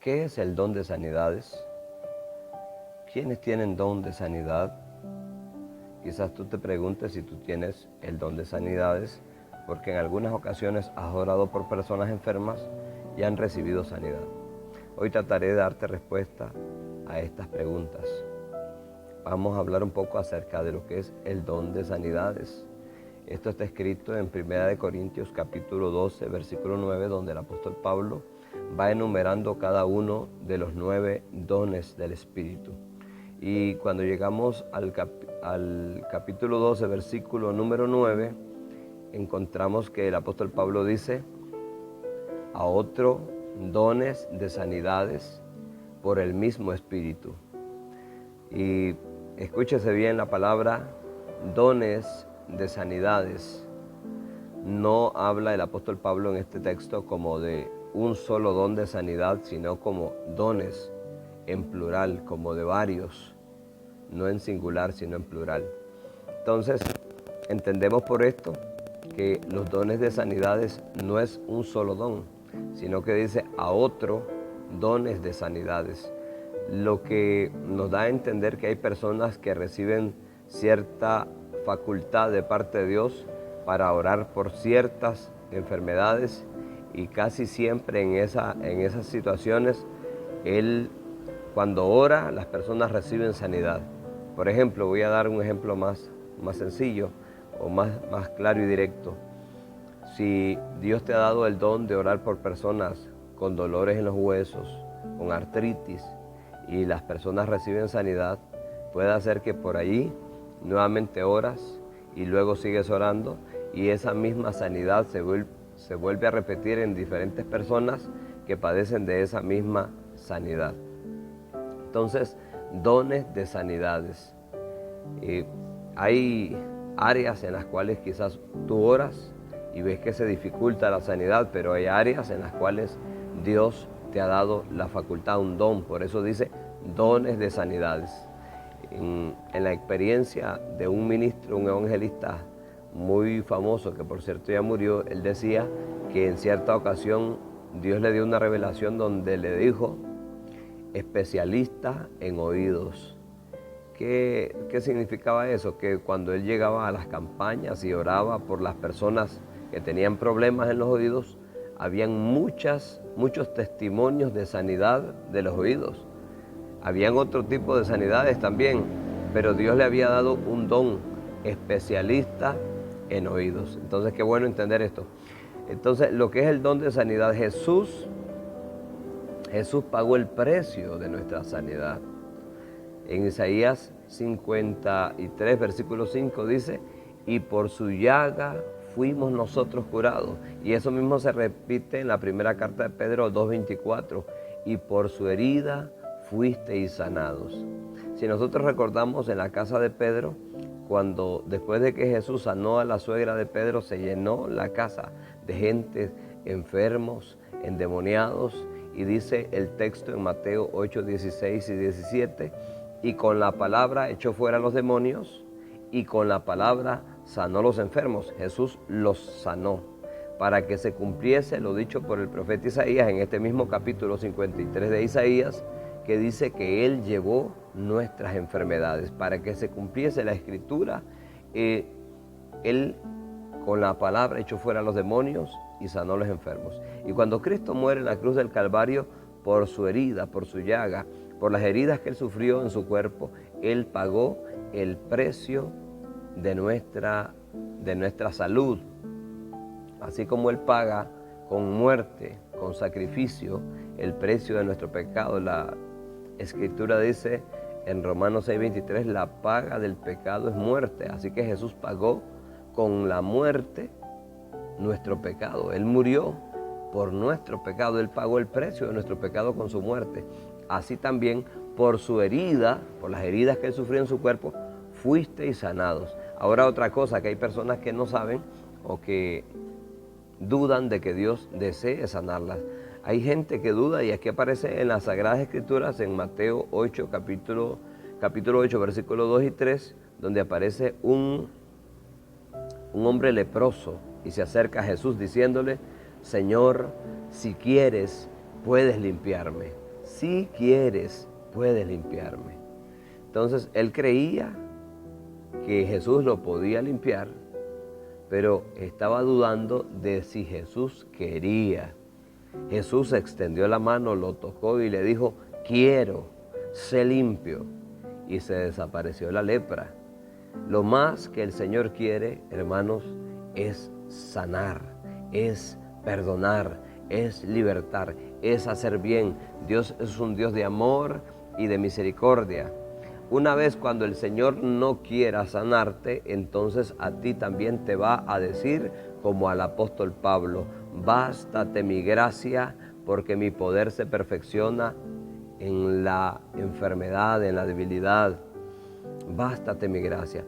¿Qué es el don de sanidades? ¿Quiénes tienen don de sanidad? Quizás tú te preguntes si tú tienes el don de sanidades, porque en algunas ocasiones has orado por personas enfermas y han recibido sanidad. Hoy trataré de darte respuesta a estas preguntas. Vamos a hablar un poco acerca de lo que es el don de sanidades. Esto está escrito en 1 Corintios capítulo 12, versículo 9, donde el apóstol Pablo va enumerando cada uno de los 9 dones del Espíritu. Y cuando llegamos al capítulo 12, versículo número 9, encontramos que el apóstol Pablo dice: a otro dones de sanidades por el mismo Espíritu. Y escúchese bien la palabra dones de sanidades. No habla el apóstol Pablo en este texto como de un solo don de sanidad, sino como dones en plural, como de varios, no en singular, sino en plural. Entonces, entendemos por esto que los dones de sanidades no es un solo don, sino que dice a otro dones de sanidades. Lo que nos da a entender que hay personas que reciben cierta facultad de parte de Dios para orar por ciertas enfermedades, y casi siempre en esas situaciones, Él, cuando ora, las personas reciben sanidad. Por ejemplo, voy a dar un ejemplo más sencillo o más claro y directo. Si Dios te ha dado el don de orar por personas con dolores en los huesos, con artritis, y las personas reciben sanidad, puede hacer que por allí nuevamente oras y luego sigues orando, y esa misma sanidad se vuelve a repetir en diferentes personas que padecen de esa misma sanidad. Entonces, dones de sanidades. Hay áreas en las cuales quizás tú oras y ves que se dificulta la sanidad, pero hay áreas en las cuales Dios te ha dado la facultad, un don. Por eso dice dones de sanidades. En la experiencia de un ministro, un evangelista muy famoso, que por cierto ya murió, él decía que en cierta ocasión Dios le dio una revelación donde le dijo: especialista en oídos. ¿Qué significaba eso? Que cuando él llegaba a las campañas y oraba por las personas que tenían problemas en los oídos, habían muchos testimonios de sanidad de los oídos. Habían otro tipo de sanidades también, pero Dios le había dado un don, especialista en oídos. Entonces, qué bueno entender esto. Entonces, lo que es el don de sanidad, Jesús pagó el precio de nuestra sanidad. En Isaías 53, versículo 5 dice: y por su llaga fuimos nosotros curados. Y eso mismo se repite en la primera carta de Pedro 2:24: y por su herida fuisteis sanados. Si nosotros recordamos en la casa de Pedro, cuando después de que Jesús sanó a la suegra de Pedro, se llenó la casa de gente enfermos, endemoniados, y dice el texto en Mateo 8, 16 y 17: y con la palabra echó fuera los demonios, y con la palabra sanó los enfermos. Jesús los sanó, para que se cumpliese lo dicho por el profeta Isaías en este mismo capítulo 53 de Isaías, que dice que Él llevó nuestras enfermedades, para que se cumpliese la escritura. Él con la palabra echó fuera los demonios y sanó a los enfermos. Y cuando Cristo muere en la cruz del Calvario, por su herida, por su llaga, por las heridas que Él sufrió en su cuerpo, Él pagó el precio de nuestra salud. Así como Él paga con muerte, con sacrificio, el precio de nuestro pecado. La Escritura dice en Romanos 6:23, la paga del pecado es muerte. Así que Jesús pagó con la muerte nuestro pecado. Él murió por nuestro pecado. Él pagó el precio de nuestro pecado con su muerte. Así también, por su herida, por las heridas que Él sufrió en su cuerpo, fuisteis sanados. Ahora, otra cosa, que hay personas que no saben o que dudan de que Dios desee sanarlas. Hay gente que duda, y aquí aparece en las Sagradas Escrituras, en Mateo 8, capítulo 8, versículos 2 y 3, donde aparece un hombre leproso y se acerca a Jesús diciéndole: Señor, si quieres, puedes limpiarme. si quieres, puedes limpiarme. Entonces él creía que Jesús lo podía limpiar, pero estaba dudando de si Jesús quería. Jesús extendió la mano, lo tocó y le dijo, quiero, sé limpio. Y se desapareció la lepra. Lo más que el Señor quiere, hermanos, es sanar, es perdonar, es libertar, es hacer bien. Dios es un Dios de amor y de misericordia. Una vez cuando el Señor no quiera sanarte, entonces a ti también te va a decir, como al apóstol Pablo, bástate mi gracia, porque mi poder se perfecciona en la enfermedad, en la debilidad. Bástate mi gracia.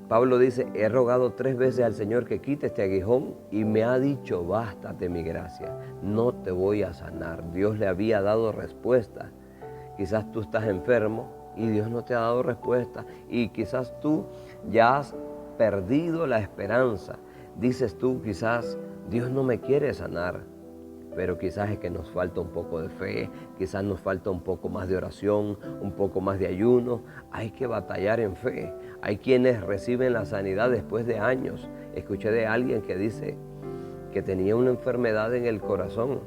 Pablo dice, he rogado 3 veces al Señor que quite este aguijón y me ha dicho, bástate mi gracia, no te voy a sanar. Dios le había dado respuesta. Quizás tú estás enfermo y Dios no te ha dado respuesta, y quizás tú ya has perdido la esperanza. Dices tú, quizás Dios no me quiere sanar, pero quizás es que nos falta un poco de fe, quizás nos falta un poco más de oración, un poco más de ayuno. Hay que batallar en fe. Hay quienes reciben la sanidad después de años. Escuché de alguien que dice que tenía una enfermedad en el corazón,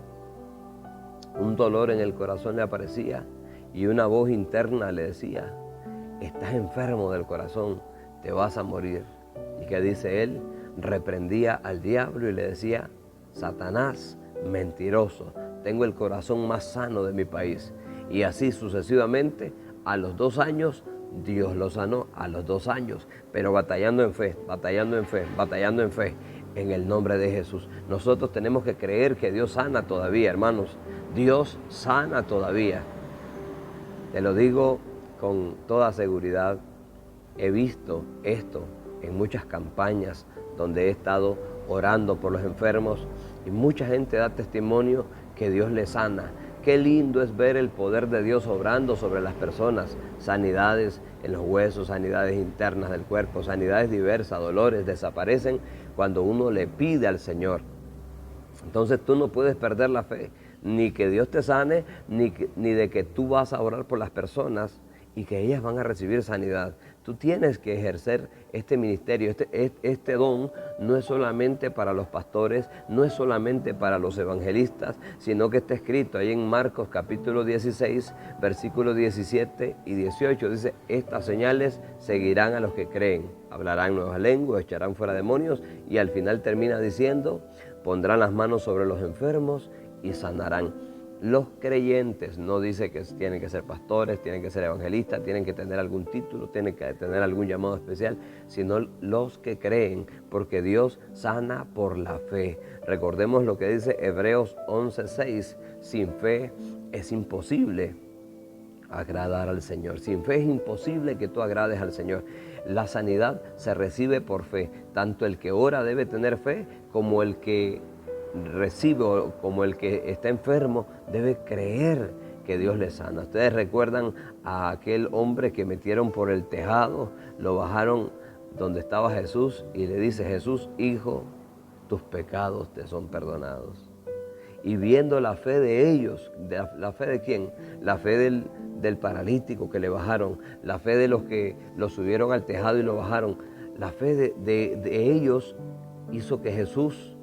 un dolor en el corazón le aparecía, y una voz interna le decía, estás enfermo del corazón, te vas a morir. ¿Y qué dice él? Reprendía al diablo y le decía, Satanás, mentiroso, tengo el corazón más sano de mi país. Y así sucesivamente, a los 2 años, Dios lo sanó, a los 2 años, pero batallando en fe, batallando en fe, batallando en fe, en el nombre de Jesús. Nosotros tenemos que creer que Dios sana todavía, hermanos. Dios sana todavía. Te lo digo con toda seguridad. He visto esto en muchas campañas donde he estado orando por los enfermos y mucha gente da testimonio que Dios les sana. Qué lindo es ver el poder de Dios obrando sobre las personas. Sanidades en los huesos, sanidades internas del cuerpo, sanidades diversas, dolores desaparecen cuando uno le pide al Señor. Entonces tú no puedes perder la fe, ni que Dios te sane, ni de que tú vas a orar por las personas y que ellas van a recibir sanidad. Tú tienes que ejercer este ministerio, este don no es solamente para los pastores, no es solamente para los evangelistas, sino que está escrito ahí en Marcos capítulo 16, versículos 17 y 18, dice, estas señales seguirán a los que creen, hablarán nuevas lenguas, echarán fuera demonios, y al final termina diciendo, pondrán las manos sobre los enfermos y sanarán. Los creyentes, no dice que tienen que ser pastores, tienen que ser evangelistas, tienen que tener algún título, tienen que tener algún llamado especial, sino los que creen, porque Dios sana por la fe. Recordemos lo que dice Hebreos 11:6, sin fe es imposible agradar al Señor. Sin fe es imposible que tú agrades al Señor. La sanidad se recibe por fe. Tanto el que ora debe tener fe, como el que recibe, como el que está enfermo, debe creer que Dios le sana. Ustedes recuerdan a aquel hombre que metieron por el tejado, lo bajaron donde estaba Jesús y le dice, Jesús, hijo, tus pecados te son perdonados. Y viendo la fe de ellos, ¿la fe de quién? La fe del paralítico que le bajaron, la fe de los que lo subieron al tejado y lo bajaron, la fe de ellos hizo que Jesús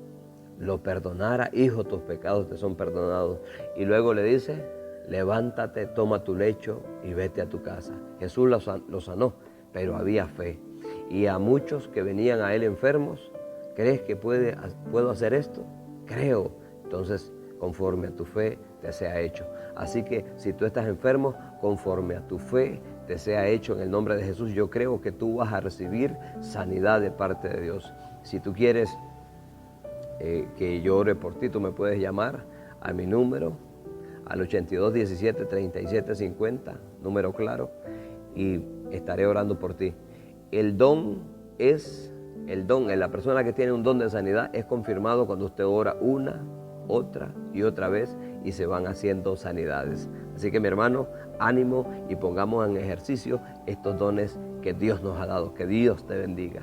lo perdonara. Hijo, tus pecados te son perdonados. Y luego le dice, levántate, toma tu lecho y vete a tu casa. Jesús lo sanó, pero había fe. Y a muchos que venían a él enfermos, ¿crees que puedo hacer esto? Creo. Entonces, conforme a tu fe te sea hecho. Así que si tú estás enfermo, conforme a tu fe te sea hecho en el nombre de Jesús. Yo creo que tú vas a recibir sanidad de parte de Dios. Si tú quieres que yo ore por ti, tú me puedes llamar a mi número, al 82 17 37 50, número claro, y estaré orando por ti. El don, en la persona que tiene un don de sanidad es confirmado cuando usted ora una, otra y otra vez y se van haciendo sanidades. Así que mi hermano, ánimo y pongamos en ejercicio estos dones que Dios nos ha dado. Que Dios te bendiga.